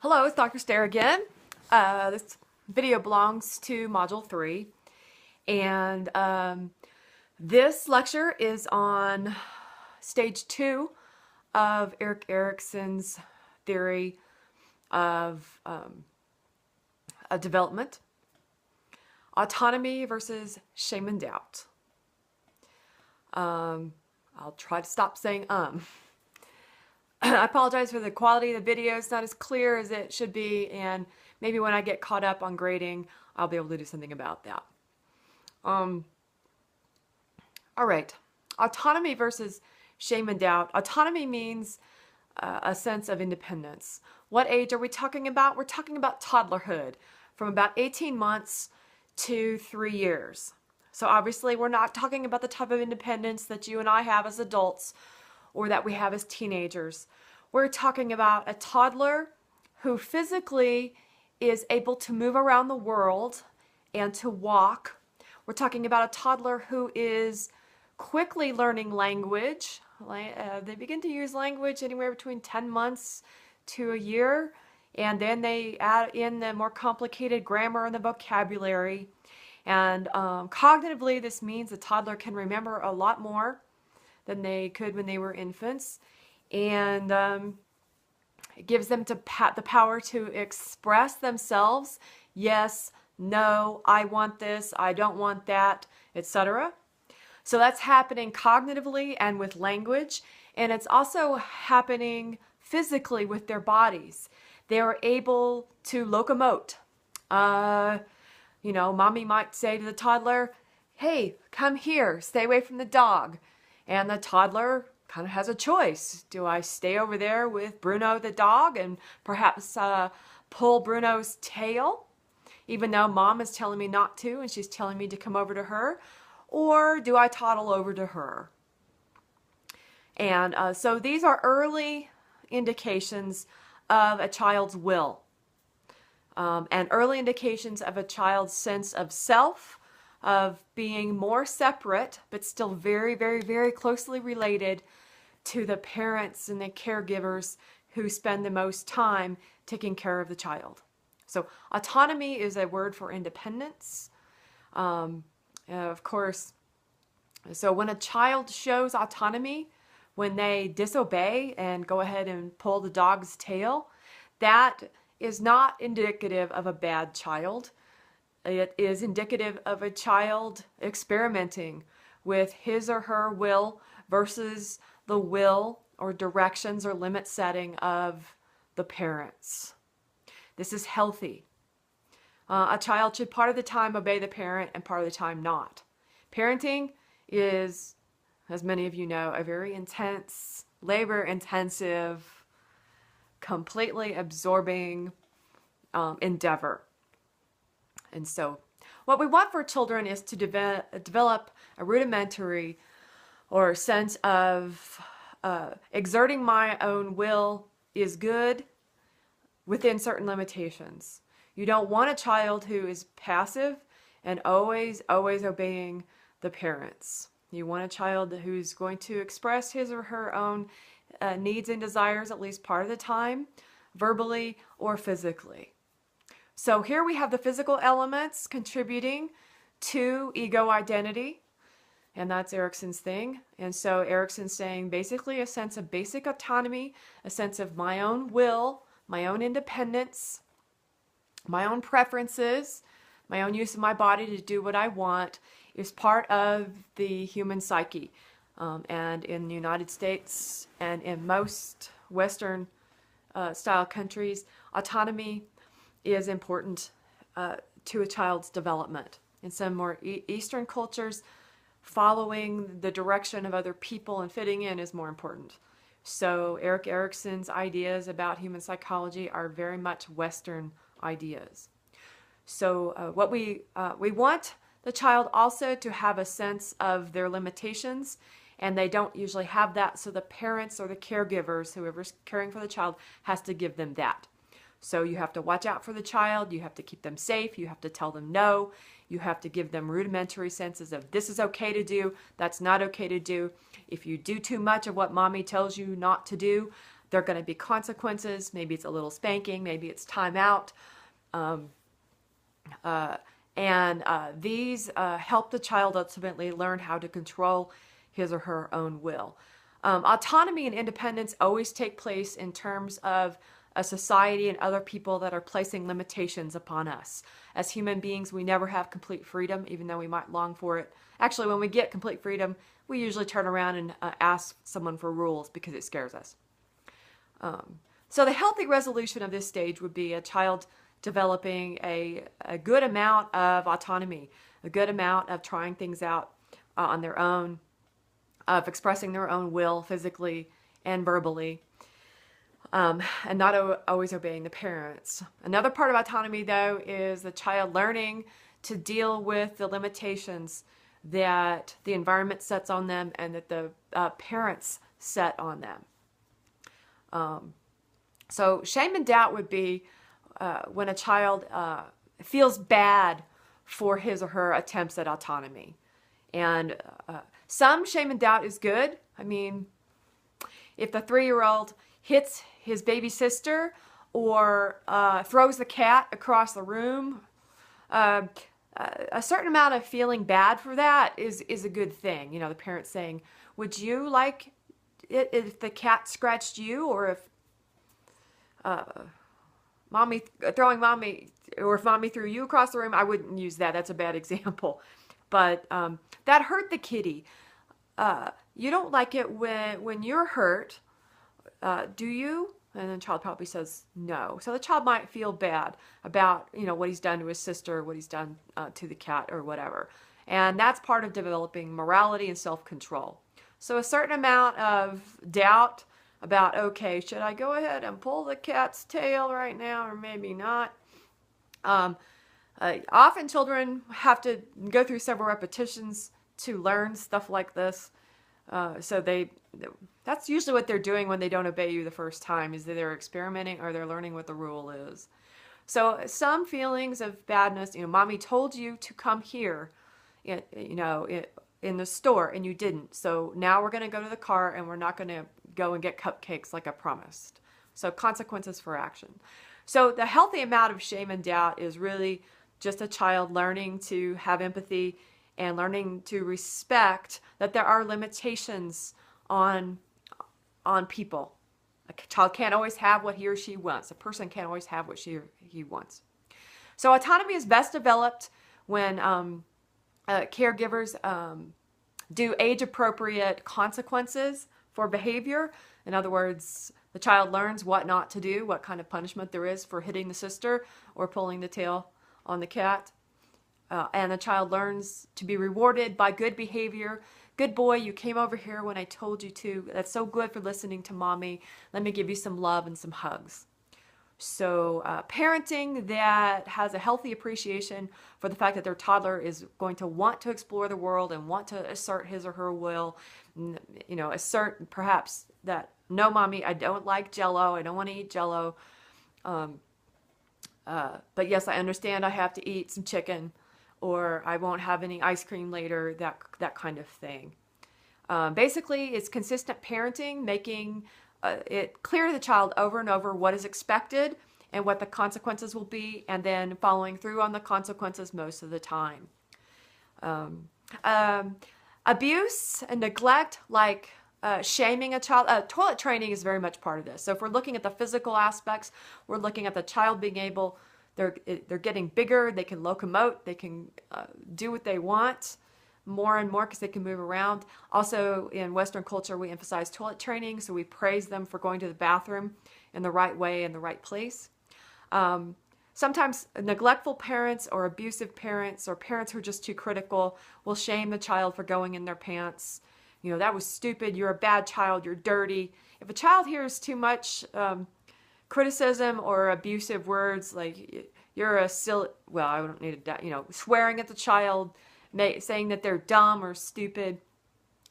Hello, it's Dr. Stair again. This video belongs to Module 3, and this lecture is on Stage 2 of Erik Erikson's theory of development, autonomy versus shame and doubt. I'll try to stop saying I apologize for the quality of the video. It's not as clear as it should be, and maybe when I get caught up on grading, I'll be able to do something about that. All right, autonomy versus shame and doubt. Autonomy means a sense of independence. What age are we talking about? We're talking about toddlerhood, from about 18 months to 3 years. So obviously we're not talking about the type of independence that you and I have as adults or that we have as teenagers. We're talking about a toddler who physically is able to move around the world and to walk. We're talking about a toddler who is quickly learning language. They begin to use language anywhere between 10 months to a year, and then they add in the more complicated grammar and the vocabulary. And cognitively, this means the toddler can remember a lot more than they could when they were infants, and it gives them the power to express themselves. Yes, no, I want this, I don't want that, etc. So that's happening cognitively and with language, and it's also happening physically with their bodies. They are able to locomote. Mommy might say to the toddler, "Hey, come here, stay away from the dog." And the toddler kind of has a choice. Do I stay over there with Bruno the dog and perhaps pull Bruno's tail, even though mom is telling me not to and she's telling me to come over to her? Or do I toddle over to her? And so these are early indications of a child's will, and early indications of a child's sense of self, of being more separate, but still very, very, very closely related to the parents and the caregivers who spend the most time taking care of the child. So autonomy is a word for independence. Of course, so when a child shows autonomy, when they disobey and go ahead and pull the dog's tail, that is not indicative of a bad child. It is indicative of a child experimenting with his or her will versus the will or directions or limit setting of the parents. This is healthy. A child should part of the time obey the parent and part of the time not. Parenting is, as many of you know, a very intense, labor-intensive, completely absorbing endeavor. And so what we want for children is to develop a rudimentary or sense of exerting my own will is good within certain limitations. You don't want a child who is passive and always obeying the parents. You want a child who's going to express his or her own needs and desires at least part of the time, verbally or physically. So here we have the physical elements contributing to ego identity, and that's Erikson's thing. And so Erikson's saying basically a sense of basic autonomy, a sense of my own will, my own independence, my own preferences, my own use of my body to do what I want is part of the human psyche. And in the United States and in most Western style countries, autonomy is important to a child's development. In some more Eastern cultures, following the direction of other people and fitting in is more important. So Erik Erikson's ideas about human psychology are very much Western ideas. So what we want the child also to have a sense of their limitations, and they don't usually have that, so the parents or the caregivers, whoever's caring for the child, has to give them that. So you have to watch out for the child, you have to keep them safe, you have to tell them no, you have to give them rudimentary senses of this is okay to do, that's not okay to do. If you do too much of what mommy tells you not to do, There are going to be consequences. Maybe it's a little spanking. Maybe it's time out. These help the child ultimately learn how to control his or her own will. Autonomy and independence always take place in terms of a society and other people that are placing limitations upon us. As human beings, we never have complete freedom, even though we might long for it. Actually, when we get complete freedom, we usually turn around and ask someone for rules because it scares us. So the healthy resolution of this stage would be a child developing a good amount of autonomy, a good amount of trying things out on their own, of expressing their own will physically and verbally, and not always obeying the parents. Another part of autonomy, though, is the child learning to deal with the limitations that the environment sets on them and that the parents set on them. So shame and doubt would be when a child feels bad for his or her attempts at autonomy. And some shame and doubt is good. I mean, if the 3-year-old hits his baby sister or throws the cat across the room, a certain amount of feeling bad for that is a good thing. You know, the parent saying, would you like it if the cat scratched you, or if mommy threw you across the room? I wouldn't use that. That's a bad example. But that hurt the kitty. You don't like it when you're hurt, do you? And the child probably says no. So the child might feel bad about, you know, what he's done to his sister, what he's done to the cat or whatever. And that's part of developing morality and self-control. So a certain amount of doubt about, okay, should I go ahead and pull the cat's tail right now or maybe not? Often children have to go through several repetitions to learn stuff like this. So that's usually what they're doing when they don't obey you the first time, is that they're experimenting or they're learning what the rule is. So some feelings of badness, you know, mommy told you to come here, in the store and you didn't. So now we're going to go to the car and we're not going to go and get cupcakes like I promised. So consequences for action. So the healthy amount of shame and doubt is really just a child learning to have empathy and learning to respect that there are limitations on people. A child can't always have what he or she wants. A person can't always have what she or he wants. So autonomy is best developed when caregivers do age-appropriate consequences for behavior. In other words, the child learns what not to do, what kind of punishment there is for hitting the sister or pulling the tail on the cat. And the child learns to be rewarded by good behavior. Good boy, you came over here when I told you to. That's so good for listening to mommy. Let me give you some love and some hugs. So parenting that has a healthy appreciation for the fact that their toddler is going to want to explore the world and want to assert his or her will, you know, assert perhaps that, no, mommy, I don't like Jell-O. I don't want to eat Jell-O. But yes, I understand I have to eat some chicken, or I won't have any ice cream later, that kind of thing. Basically, it's consistent parenting, making it clear to the child over and over what is expected and what the consequences will be, and then following through on the consequences most of the time. Abuse and neglect, like shaming a child, toilet training is very much part of this. So if we're looking at the physical aspects, we're looking at the child being able, they're getting bigger, they can locomote, they can do what they want more and more because they can move around. Also, in Western culture, we emphasize toilet training, so we praise them for going to the bathroom in the right way, in the right place. Sometimes neglectful parents or abusive parents or parents who are just too critical will shame the child for going in their pants. You know, that was stupid, you're a bad child, you're dirty. If a child hears too much criticism or abusive words, like you're a silly, well, I don't need to, you know, swearing at the child, saying that they're dumb or stupid,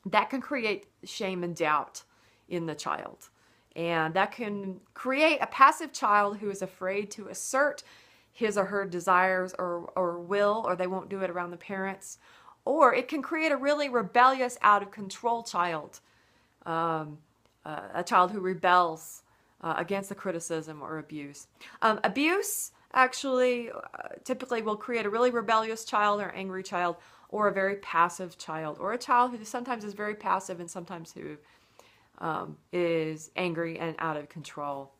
that can create shame and doubt in the child. And that can create a passive child who is afraid to assert his or her desires or will, or they won't do it around the parents. Or it can create a really rebellious, out of control child, a child who rebels against the criticism or abuse. Abuse actually typically will create a really rebellious child or angry child, or a very passive child, or a child who sometimes is very passive and sometimes who is angry and out of control.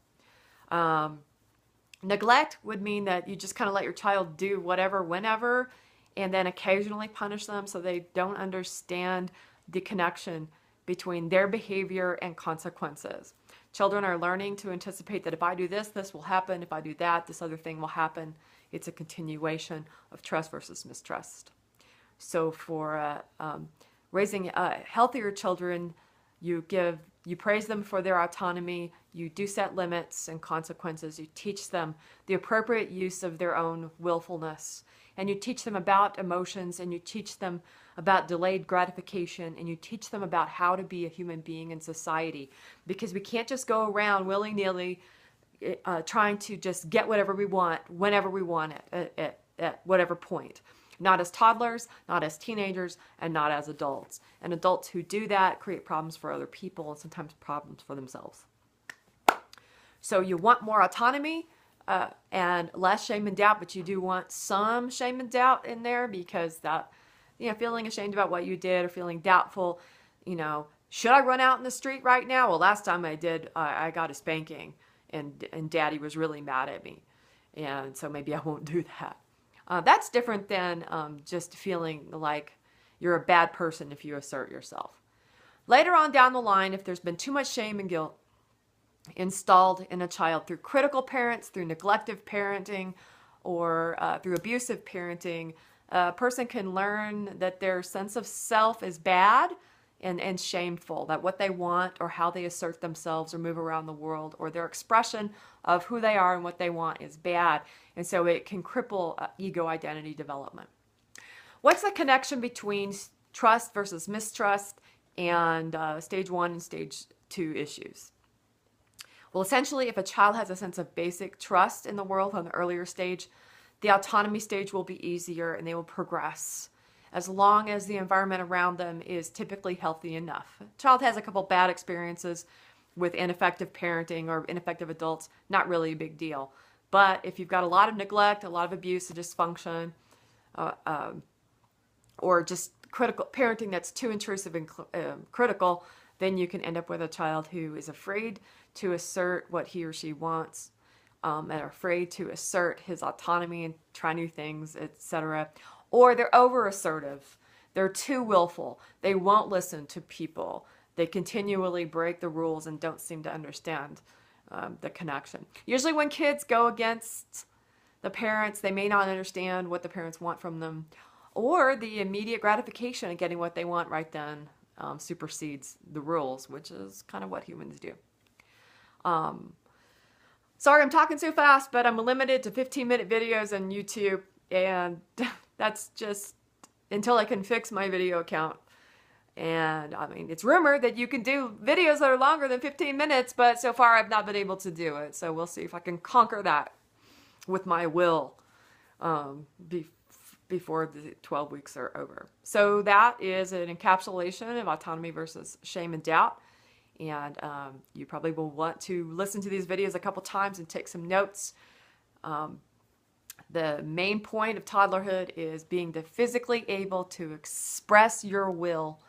Neglect would mean that you just kind of let your child do whatever, whenever, and then occasionally punish them so they don't understand the connection between their behavior and consequences. Children are learning to anticipate that if I do this, this will happen. If I do that, this other thing will happen. It's a continuation of trust versus mistrust. So for raising healthier children, you praise them for their autonomy, you do set limits and consequences, you teach them the appropriate use of their own willfulness, and you teach them about emotions, and you teach them about delayed gratification, and you teach them about how to be a human being in society, because we can't just go around willy-nilly trying to just get whatever we want whenever we want it at whatever point. Not as toddlers, not as teenagers, and not as adults. And adults who do that create problems for other people and sometimes problems for themselves. So you want more autonomy and less shame and doubt, but you do want some shame and doubt in there, because that, feeling ashamed about what you did or feeling doubtful, should I run out in the street right now? Well, last time I did, I got a spanking, and Daddy was really mad at me. And so maybe I won't do that. That's different than just feeling like you're a bad person if you assert yourself. Later on down the line, if there's been too much shame and guilt installed in a child through critical parents, through neglective parenting, or through abusive parenting, a person can learn that their sense of self is bad and shameful, that what they want or how they assert themselves or move around the world or their expression of who they are and what they want is bad. And so it can cripple ego identity development. What's the connection between trust versus mistrust and stage 1 and stage 2 issues? Well, essentially, if a child has a sense of basic trust in the world on the earlier stage, the autonomy stage will be easier and they will progress, as long as the environment around them is typically healthy enough. A child has a couple bad experiences with ineffective parenting or ineffective adults, not really a big deal. But if you've got a lot of neglect, a lot of abuse and dysfunction, or just critical parenting that's too intrusive and critical, then you can end up with a child who is afraid to assert what he or she wants, and are afraid to assert his autonomy and try new things, etc. Or they're over-assertive. They're too willful. They won't listen to people. They continually break the rules and don't seem to understand the connection. Usually when kids go against the parents, they may not understand what the parents want from them, or the immediate gratification of getting what they want right then supersedes the rules, which is kind of what humans do. Sorry I'm talking so fast, but I'm limited to 15-minute videos on YouTube, and that's just until I can fix my video account. And I mean, it's rumored that you can do videos that are longer than 15 minutes, but so far I've not been able to do it. So we'll see if I can conquer that with my will before the 12 weeks are over. So that is an encapsulation of autonomy versus shame and doubt. And you probably will want to listen to these videos a couple times and take some notes. The main point of toddlerhood is being physically able to express your will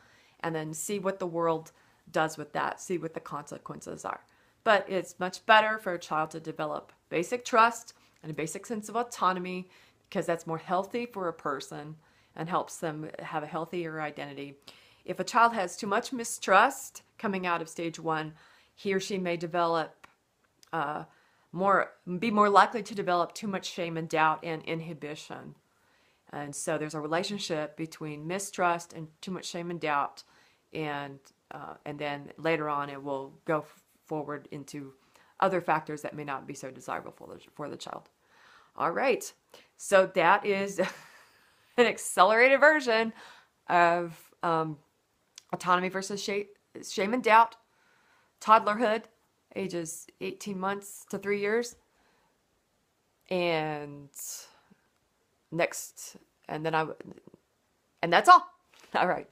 and then see what the world does with that, see what the consequences are. But it's much better for a child to develop basic trust and a basic sense of autonomy, because that's more healthy for a person and helps them have a healthier identity. If a child has too much mistrust coming out of stage 1, he or she may develop be more likely to develop too much shame and doubt and inhibition. And so there's a relationship between mistrust and too much shame and doubt, and then later on it will go forward into other factors that may not be so desirable for the child. All right, so that is an accelerated version of autonomy versus shame and doubt, toddlerhood, ages 18 months to 3 years, and that's all. All right.